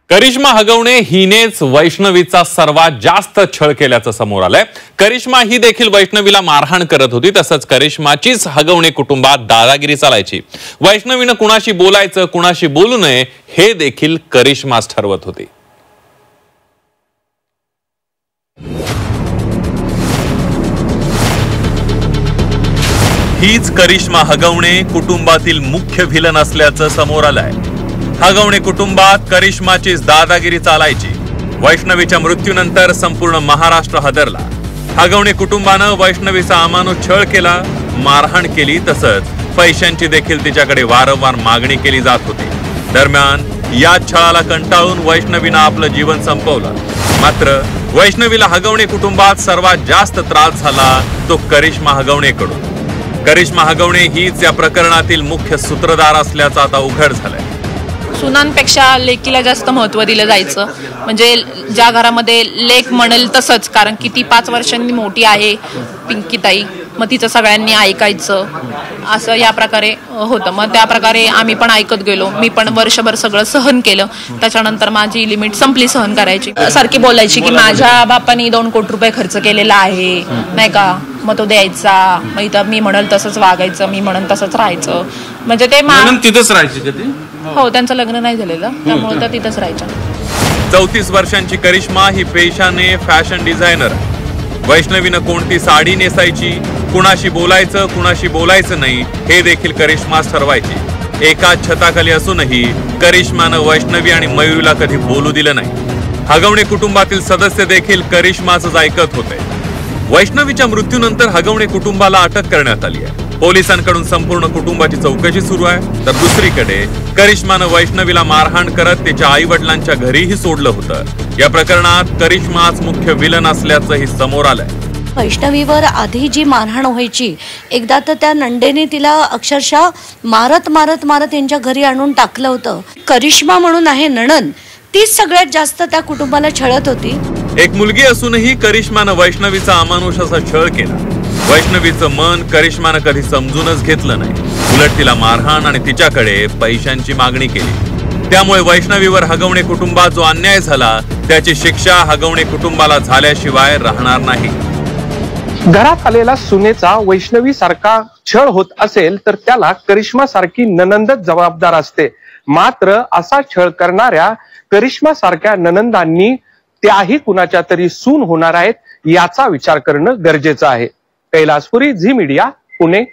करिश्मा हगवणे हिनेच वैष्णवीचा सर्वात जास्त छळ केल्याचं समोर आलंय। करिश्मा ही देखील वैष्णवीला मारहाण करत होती। तसंच करिश्माचीच हगवणे कुटुंबात दादागिरी चालायची। वैष्णवीनं कुणाशी बोलायचं कुणाशी बोलू नये हे देखील करिश्माच ठरवत होती। हीच करिश्मा हगवणे कुटुंबातील मुख्य व्हिलन असल्याचं समोर आलंय। हगवणे कुटुंबात करिश्माचीच दादागिरी चालायची। वैष्णवीच्या मृत्यूनंतर संपूर्ण महाराष्ट्र हादरला। हगवणे कुटुंबानं वैष्णवीचा अमानुष छळ केला, मारहाण केली, तसंच पैशांची देखील तिच्याकडे वारंवार मागणी केली जात होती। दरम्यान या छळाला कंटाळून वैष्णवीनं आपलं जीवन संपवलं। मात्र वैष्णवीला हगवणे कुटुंबात सर्वात जास्त त्रास झाला तो करिश्मा हगवणेकडून। करिश्मा हगवणे हीच या प्रकरणातील मुख्य सूत्रधार असल्याचं आता उघड झालंय। सुनांपेक्षा लेकीला जास्त महत्त्व दिलं जायचं। म्हणजे ज्या घरामध्ये लेक म्हणेल तसंच, कारण की ती 5 वर्षांनी मोठी आहे पिंकीताई, मग तिचं सगळ्यांनी ऐकायचं असं या प्रकारे होतं। मग त्या प्रकारे आम्ही पण ऐकत गेलो। मी पण वर्षभर सगळं सहन केलं। त्याच्यानंतर माझी लिमिट संपली सहन करायची। सारखी बोलायची की माझ्या बापानी 2 कोटी रुपये खर्च केलेला आहे नाही का, मग तो द्यायचा, मग इथं मी म्हणेल तसंच वागायचं, मी म्हणेल तसंच राहायचं। म्हणजे ते तिथंच राहायची कधी? हो, त्यांचं लग्न नाही झालेलं, त्यामुळे त्या तिथंच राहायच्या। 34 वर्षांची करिश्मा ही पेशाने फॅशन डिझायनर। वैष्णवीनं कोणती साडी नेसायची, कुणाशी बोलायचं कुणाशी बोलायचं नाही हे देखील करिश्माच ठरवायची। एकाच छताखाली असूनही करिश्मानं वैष्णवी आणि मयुरीला कधी बोलू दिलं नाही। हगवणे कुटुंबातील सदस्य देखील करिश्माचंच ऐकत होते। वैष्णवीच्या मृत्यूनंतर हगवणे कुटुंबाला अटक करण्यात आली आहे। पोलिसांकडून संपूर्ण कुटुंबाची चौकशी सुरू आहे। तर दुसरीकडे करिश्मानं वैष्णवीला मारहाण करत तिच्या आई वडिलांच्या घरीही सोडलं होतं। या प्रकरणात करिश्माच मुख्य विलन असल्याचंही समोर आलंय। वैष्णवीवर आधी जी मारहाण व्हायची, एकदा तर त्या नंडेने तिला अक्षरशः मारत मारत मारत यांच्या घरी आणून टाकलं होतं। करिश्मा म्हणून आहे नणन, तीच सगळ्यात जास्त त्या कुटुंबाला छळत होती। एक मुलगी असूनही करिश्मानं वैष्णवीचा अमानुष असा छळ केला। वैष्णवीचं मन करिश्मानं कधी समजूनच घेतलं नाही। उलट तिला मारहाण आणि तिच्याकडे पैशांची मागणी केली। त्यामुळे वैष्णवीवर हगवणे कुटुंबात जो अन्याय झाला त्याची शिक्षा हगवणे कुटुंबाला झाल्याशिवाय राहणार नाही। घरात आलेला सुनेचा वैष्णवी सारखा छळ होत असेल तर त्याला करिश्मा सारखी ननंदच जबाबदार असते। मात्र असा छळ करणाऱ्या करिश्मा सारख्या ननंदांनी त्याही कुणाच्या तरी सून होणार आहेत याचा विचार करणं गरजेचं आहे। कैलासपुरी, झी मीडिया, पुणे।